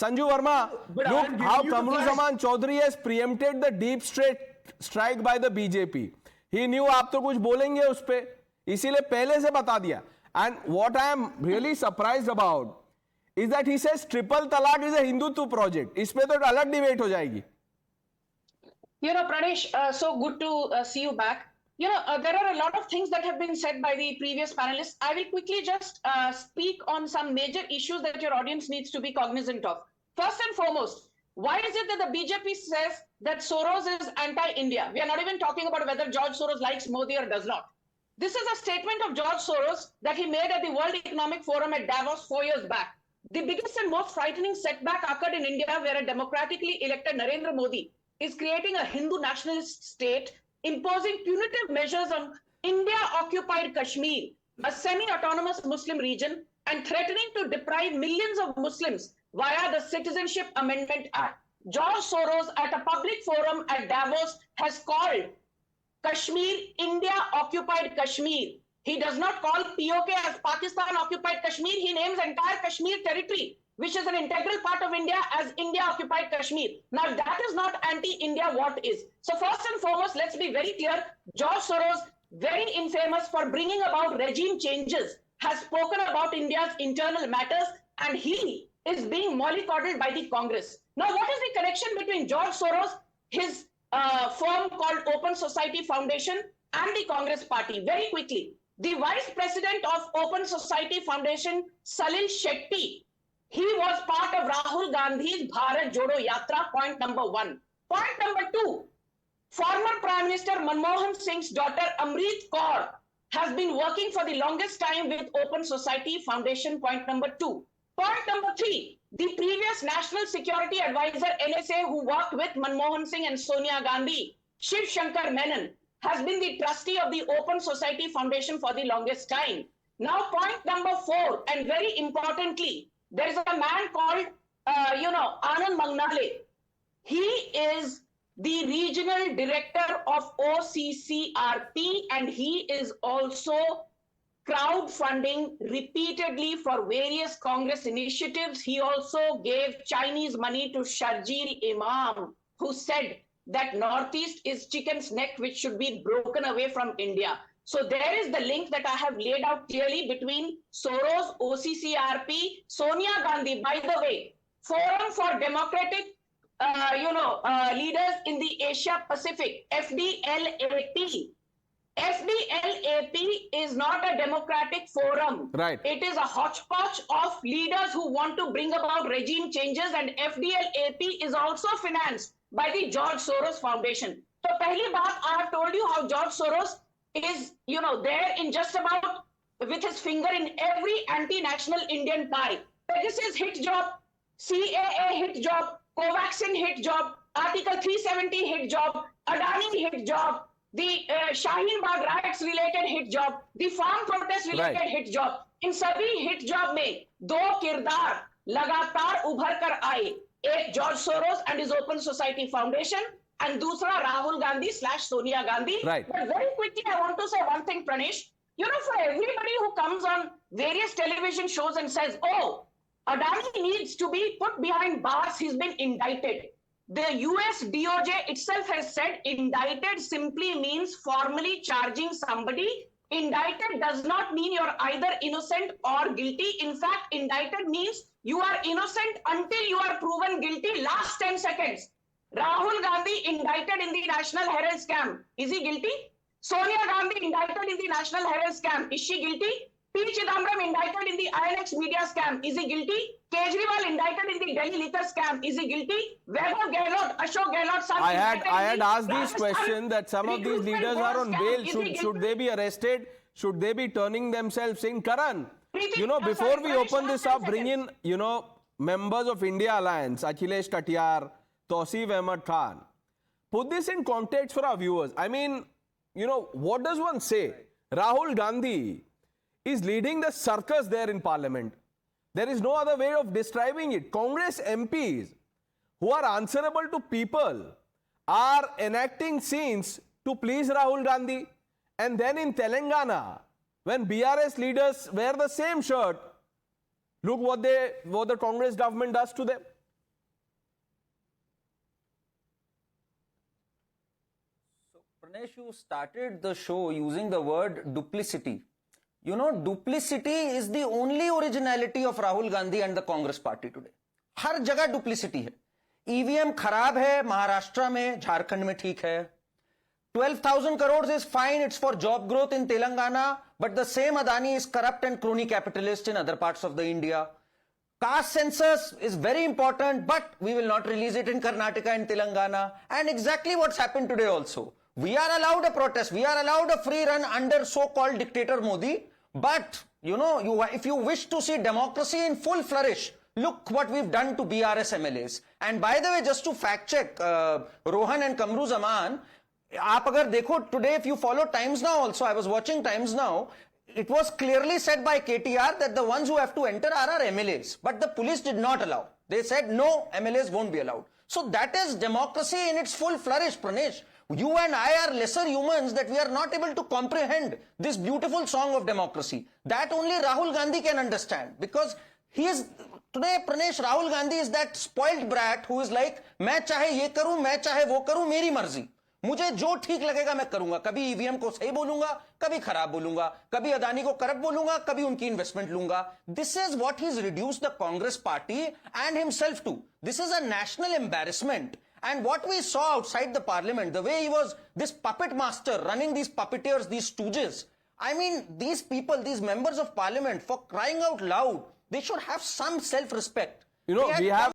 Sanju Verma, But I look am giving how you the Kamru facts. Zaman Chaudhary has preempted the deep strike by the BJP. He knew आप तो कुछ बोलेंगे उस पे, इसीलिए पहले से बता दिया. And what I am really surprised about is that he says triple talaq is a Hindutva project. इस पे तो एक अलग डिबेट हो जाएगी. You know, Pranesh, so good to see you back. You know, there are a lot of things that have been said by the previous panelists. I will quickly just speak on some major issues that your audience needs to be cognizant of. First and foremost, why is it that the BJP says that Soros is anti-India? We are not even talking about whether George Soros likes Modi or does not. This is a statement of George Soros that he made at the World Economic Forum at Davos 4 years back. The biggest and most frightening setback occurred in India, where a democratically elected Narendra Modi is creating a Hindu nationalist state, imposing punitive measures on India-occupied Kashmir, a semi-autonomous Muslim region, and threatening to deprive millions of Muslims via the Citizenship Amendment Act. George Soros, at a public forum at Davos, has called Kashmir India-occupied Kashmir. He does not call POK as Pakistan-occupied Kashmir. He names entire Kashmir territory, which is an integral part of India, as India-occupied Kashmir. Now, that is not anti-India. What is? So first and foremost, let's be very clear. George Soros, very infamous for bringing about regime changes, has spoken about India's internal matters, and he is being mollycoddled by the Congress. Now, what is the connection between George Soros, his firm called Open Society Foundation, and the Congress party? Very quickly, the vice president of Open Society Foundation, Salil Shetty, he was part of Rahul Gandhi's Bharat Jodo Yatra, point number one. Point number two, former Prime Minister Manmohan Singh's daughter Amrit Kaur has been working for the longest time with Open Society Foundation, point number two. Point number three, the previous National Security Advisor, NSA, who worked with Manmohan Singh and Sonia Gandhi, Shiv Shankar Menon, has been the trustee of the Open Society Foundation for the longest time. Now, point number four, and very importantly, there is a man called, Anand Magnale. He is the regional director of OCCRP, and he is also crowdfunding repeatedly for various Congress initiatives. He also gave Chinese money to Sharjeel Imam, who said that Northeast is chicken's neck, which should be broken away from India. So there is the link that I have laid out clearly between Soros, OCCRP, Sonia Gandhi. By the way, Forum for Democratic leaders in the Asia Pacific, FDLAP. FDLAP is not a democratic forum. Right. It is a hodgepodge of leaders who want to bring about regime changes, and FDLAP is also financed by the George Soros Foundation. So, pehli baat, I have told you how George Soros is, there in just about with his finger in every anti-national Indian pie. Pegasus hit job, CAA hit job, Covaxin hit job, Article 370 hit job, Adani hit job, the Shaheen Bagh riots related hit job, the farm protest related hit job. In सभी hit job में दो किरदार लगातार उभर कर आए, एक George Soros and his Open Society Foundation, and दूसरा Rahul Gandhi / Sonia Gandhi. Right. But very quickly, I want to say one thing, Pranesh. For everybody who comes on various television shows and says, oh, Adani needs to be put behind bars, he's been indicted. The US DOJ itself has said indicted simply means formally charging somebody. Indicted does not mean you're either innocent or guilty. In fact, indicted means you are innocent until you are proven guilty. Last 10 seconds. Rahul Gandhi indicted in the National Herald scam. Is he guilty? Sonia Gandhi indicted in the National Herald scam. Is she guilty? P. Chidambaram indicted in the INX media scam. Is he guilty? Kejriwal indicted in the Delhi liquor scam. Is he guilty? Vaibhav Gehlot, Ashok Gehlot, I had asked this question that some of these leaders are on bail. Should they be arrested? Should they be turning themselves in? Karan, before we open this up, bring in, members of India Alliance, Akhilesh Katiyar, Tausif Ahmed Khan. Put this in context for our viewers. I mean, what does one say? Rahul Gandhi is leading the circus there in Parliament. There is no other way of describing it. Congress MPs who are answerable to people are enacting scenes to please Rahul Gandhi. And then in Telangana, when BRS leaders wear the same shirt, look what the Congress government does to them. Pranesh, you started the show using the word duplicity. You know, duplicity is the only originality of Rahul Gandhi and the Congress party today. हर जगह duplicity है. EVM खराब है महाराष्ट्र में, झारखंड में ठीक है. 12,000 crores is fine, it's for job growth in Telangana, but the same Adani is corrupt and crony capitalist in other parts of the India. Caste census is very important, but we will not release it in Karnataka and Telangana. And exactly what's happened today also. We are allowed a protest, we are allowed a free run under so-called dictator Modi, but you know, if you wish to see democracy in full flourish, look what we've done to BRS MLAs. And by the way, just to fact check, Rohan and Kamru Zaman, आप अगर देखो today, if you follow Times Now also, I was watching Times Now, it was clearly said by KTR that the ones who have to enter are our MLAs, but the police did not allow. They said no, MLAs won't be allowed. So that is democracy in its full flourish, Pranesh. You and I are lesser humans that we are not able to comprehend this beautiful song of democracy. That only Rahul Gandhi can understand, because he is today, Pranesh, Rahul Gandhi is that spoiled brat who is like, मैं चाहे ये करूं, मैं चाहे वो करूं, मेरी मर्जी. मुझे जो ठीक लगेगा मैं करूंगा. कभी ईवीएम को सही बोलूंगा, कभी खराब बोलूंगा, कभी अदानी को करप्ट बोलूंगा, कभी उनकी इन्वेस्टमेंट लूंगा. This is what he's reduced the Congress party and himself to. This is a national embarrassment. And what we saw outside the parliament, the way he was this puppet master running these puppeteers, these stooges. I mean, these people, these members of parliament, for crying out loud, they should have some self-respect. You know, we have